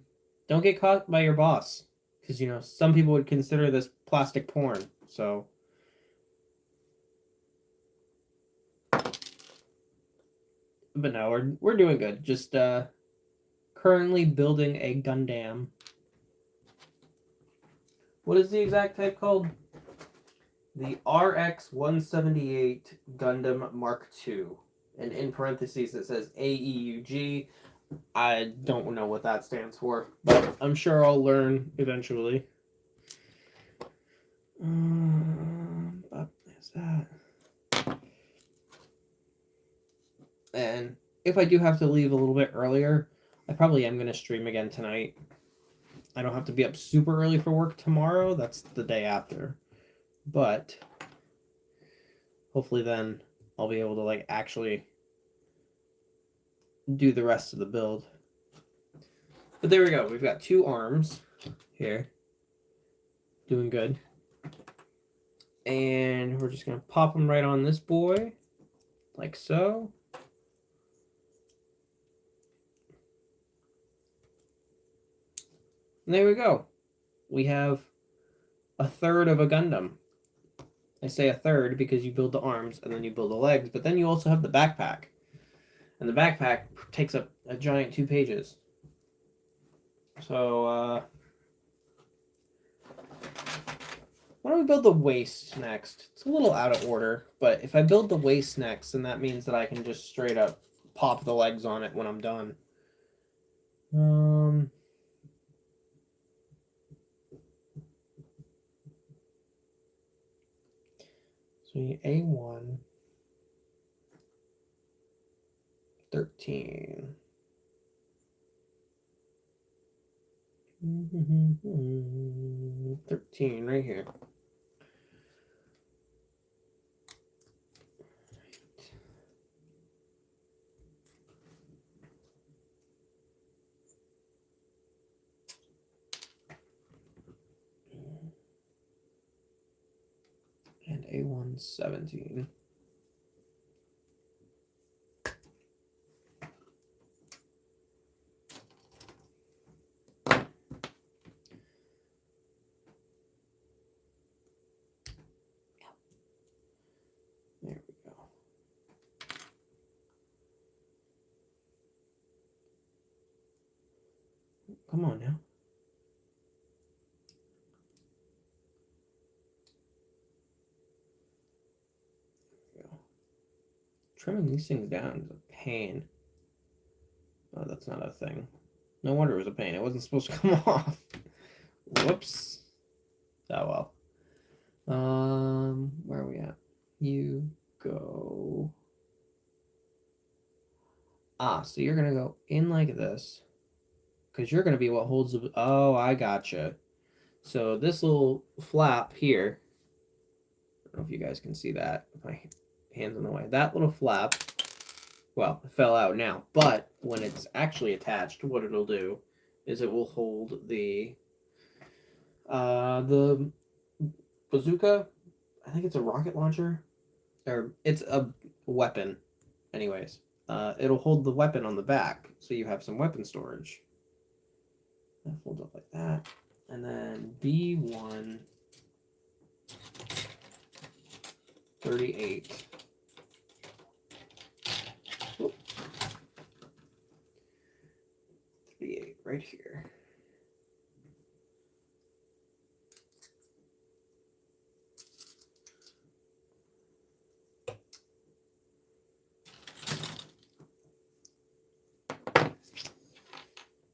get caught by your boss, because some people would consider this plastic porn. So but no, we're doing good. Just currently building a Gundam. What is the exact type called? The RX-178 Gundam Mk.II. And in parentheses it says AEUG. I don't know what that stands for, but I'm sure I'll learn eventually. What is that? And if I do have to leave a little bit earlier, I probably am going to stream again tonight. I don't have to be up super early for work tomorrow. That's the day after. But hopefully then I'll be able to like actually do the rest of the build. But there we go. We've got 2 arms here. Doing good. And we're just going to pop them right on this boy. Like so. And there we go. We have a third of a Gundam. I say a third because you build the arms and then you build the legs, but then you also have the backpack. And the backpack takes up a giant 2 pages. So, why don't we build the waist next? It's a little out of order, but if I build the waist next, then that means that I can just straight up pop the legs on it when I'm done. So A1, 13. Mm-hmm. 13 right here. And A1, 17. There we go. Come on now. There we go. Trimming these things down is a pain. Oh, that's not a thing. No wonder it was a pain. It wasn't supposed to come off. Whoops. Oh well. Where are we at? You go. So you're gonna go in like this, because you're gonna be what holds the. Oh, I gotcha. So this little flap here. I don't know if you guys can see that. My hands in the way. That little flap. Well, it fell out now, but when it's actually attached, what it'll do is it will hold the bazooka. I think it's a rocket launcher, or it's a weapon. Anyways, it'll hold the weapon on the back, so you have some weapon storage. That folds up like that, and then B1, 38. Oop. 38 right here.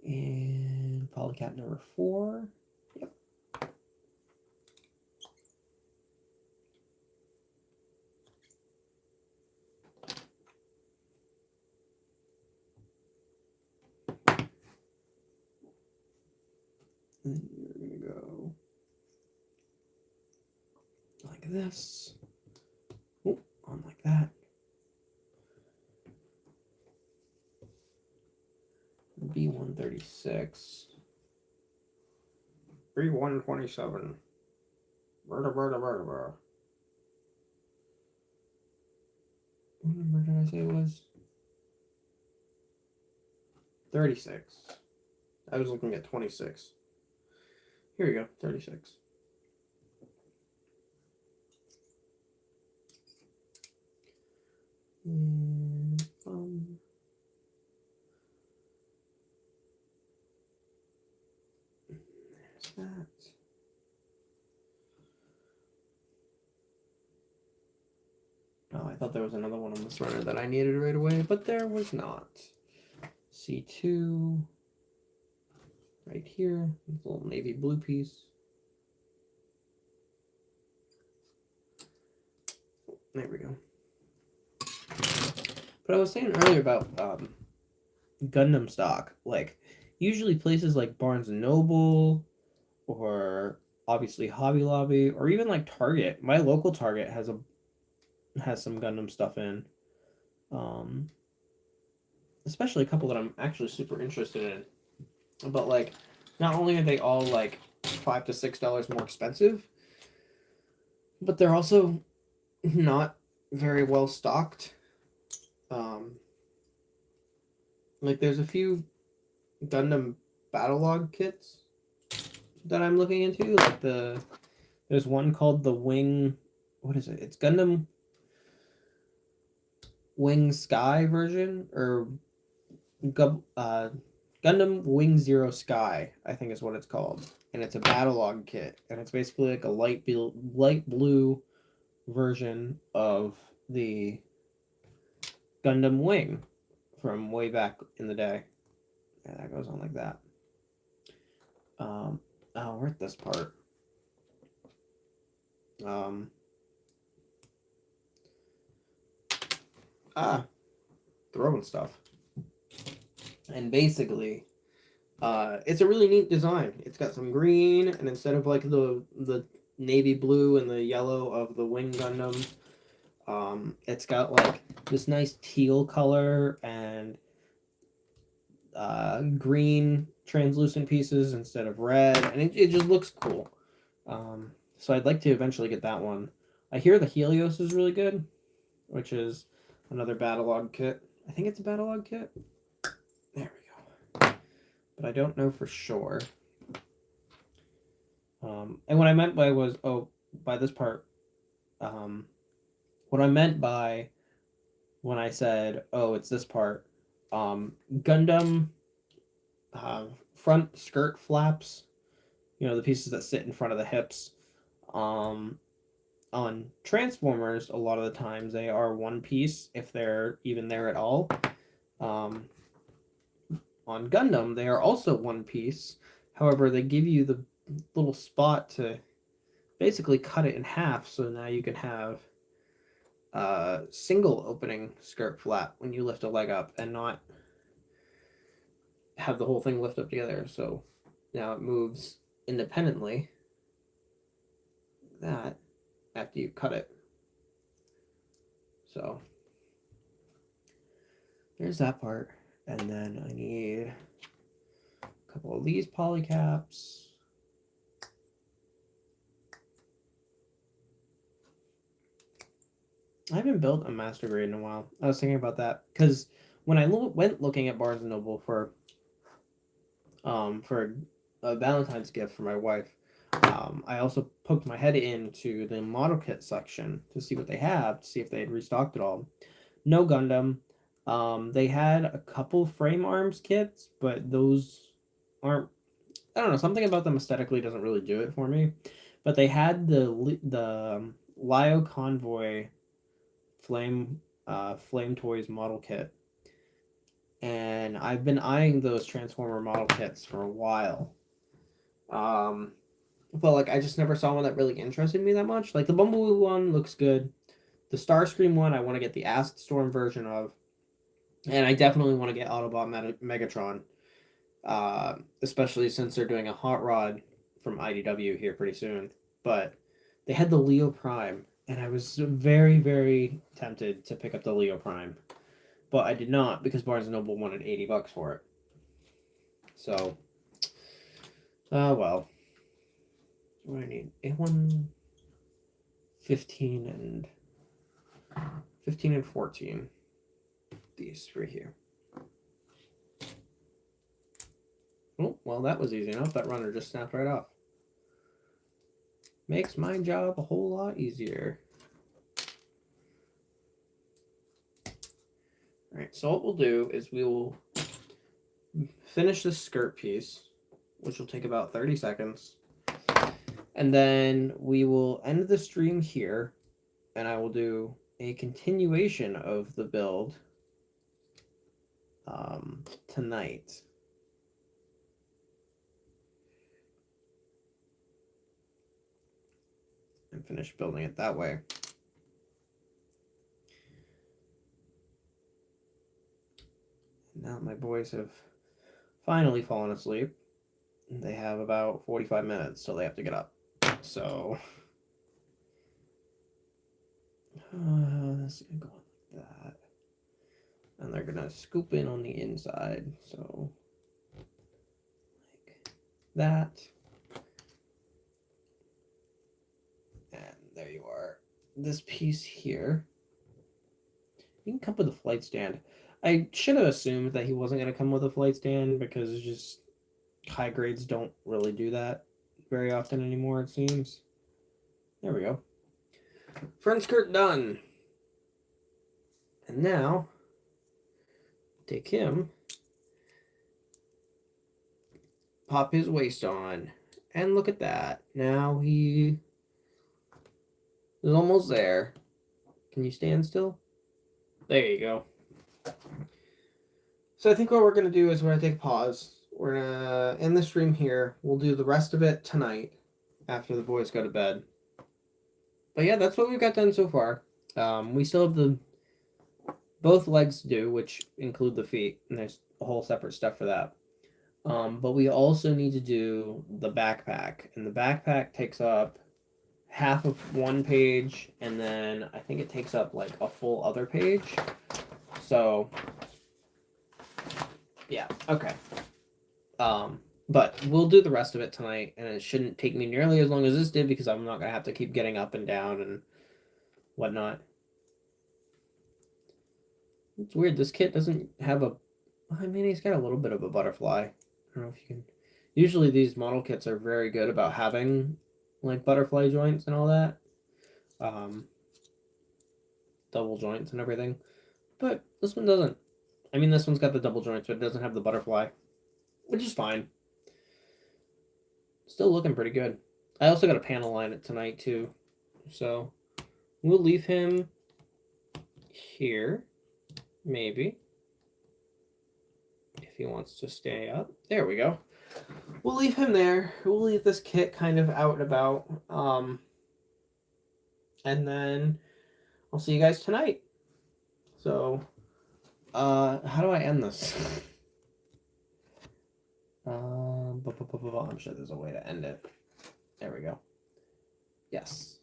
And polycap number 4. Yep. And you're going to go like this. Oh, on like that. B136. B127. Vertebra. What number did I say it was? 36. I was looking at 26. Here we go, 36. And there's that. Oh, I thought there was another one on this runner that I needed right away, but there was not. C2 right here, this little navy blue piece. There we go. But I was saying earlier about Gundam stock, like usually places like Barnes and Noble, or obviously Hobby Lobby, or even like Target. My local Target has some Gundam stuff in. especially a couple that I'm actually super interested in. But like, not only are they all like $5 to $6 more expensive, but they're also not very well stocked. Like there's a few Gundam battle log kits that I'm looking into. Like there's one called the Wing. What is it? It's Gundam Wing Sky version or Gundam Wing Zero Sky, I think is what it's called, and it's a battle log kit, and it's basically like a light blue version of the Gundam Wing from way back in the day. Yeah, that goes on like that. We're at this part. Throwing stuff. And basically, it's a really neat design. It's got some green, and instead of like the navy blue and the yellow of the Wing Gundam, it's got like this nice teal color and green translucent pieces instead of red, and it just looks cool. So I'd like to eventually get that one. I hear the Helios is really good, which is another battle log kit. I think it's a battle log kit. There we go. But I don't know for sure. And what I meant by was, by this part, what I meant by when I said, it's this part, Gundam front skirt flaps, the pieces that sit in front of the hips. On Transformers, a lot of the times they are one piece if they're even there at all. On Gundam, they are also one piece. However, they give you the little spot to basically cut it in half, so now you can have a single opening skirt flap when you lift a leg up and not have the whole thing lift up together. So now it moves independently. That after you cut it. So there's that part. And then I need a couple of these polycaps. I haven't built a master grade in a while. I was thinking about that because when I went looking at Barnes & Noble for a Valentine's gift for my wife, I also poked my head into the model kit section to see what they have, to see if they had restocked it all. No Gundam. They had a couple frame arms kits, but those aren't. I don't know. Something about them aesthetically doesn't really do it for me. But they had the Lio Convoy Flame Toys model kit, and I've been eyeing those Transformer model kits for a while. But like I just never saw one that really interested me that much. Like the Bumblebee one looks good. The Starscream one I want to get the Acid Storm version of. And I definitely want to get Autobot Megatron. Especially since they're doing a hot rod from IDW here pretty soon. But they had the Leo Prime, and I was very, very tempted to pick up the Leo Prime. But I did not because Barnes & Noble wanted $80 for it. So, well. What do I need? A1, 15, and 14. These three here. Oh, well, that was easy enough. That runner just snapped right off. Makes my job a whole lot easier. Alright, so what we'll do is we will finish this skirt piece, which will take about 30 seconds. And then we will end the stream here, and I will do a continuation of the build tonight. And finish building it that way. Now my boys have finally fallen asleep. They have about 45 minutes till they have to get up. So this is gonna go like that. And they're gonna scoop in on the inside. So like that. And there you are. This piece here. You can come with a flight stand. I should have assumed that he wasn't going to come with a flight stand because it's just high grades don't really do that very often anymore, it seems. There we go. Front skirt done. And now, take him, pop his waist on, and look at that. Now he is almost there. Can you stand still? There you go. So I think what we're going to do is we're going to take a pause. We're going to end the stream here. We'll do the rest of it tonight after the boys go to bed. But yeah, that's what we've got done so far. We still have both legs to do, which include the feet, and there's a whole separate stuff for that. But we also need to do the backpack, and the backpack takes up half of one page, and then I think it takes up like a full other page. So yeah, okay. But we'll do the rest of it tonight, and it shouldn't take me nearly as long as this did because I'm not gonna have to keep getting up and down and whatnot. It's weird, this kit doesn't have I mean, he's got a little bit of a butterfly. I don't know if you can. Usually these model kits are very good about having like butterfly joints and all that. Double joints and everything. But this one doesn't. I mean, this one's got the double joints, but it doesn't have the butterfly, which is fine. Still looking pretty good. I also got to panel line it tonight, too. So we'll leave him here, maybe, if he wants to stay up. There we go. We'll leave him there. We'll leave this kit kind of out and about. And then I'll see you guys tonight. So, how do I end this? I'm sure there's a way to end it. There we go. Yes.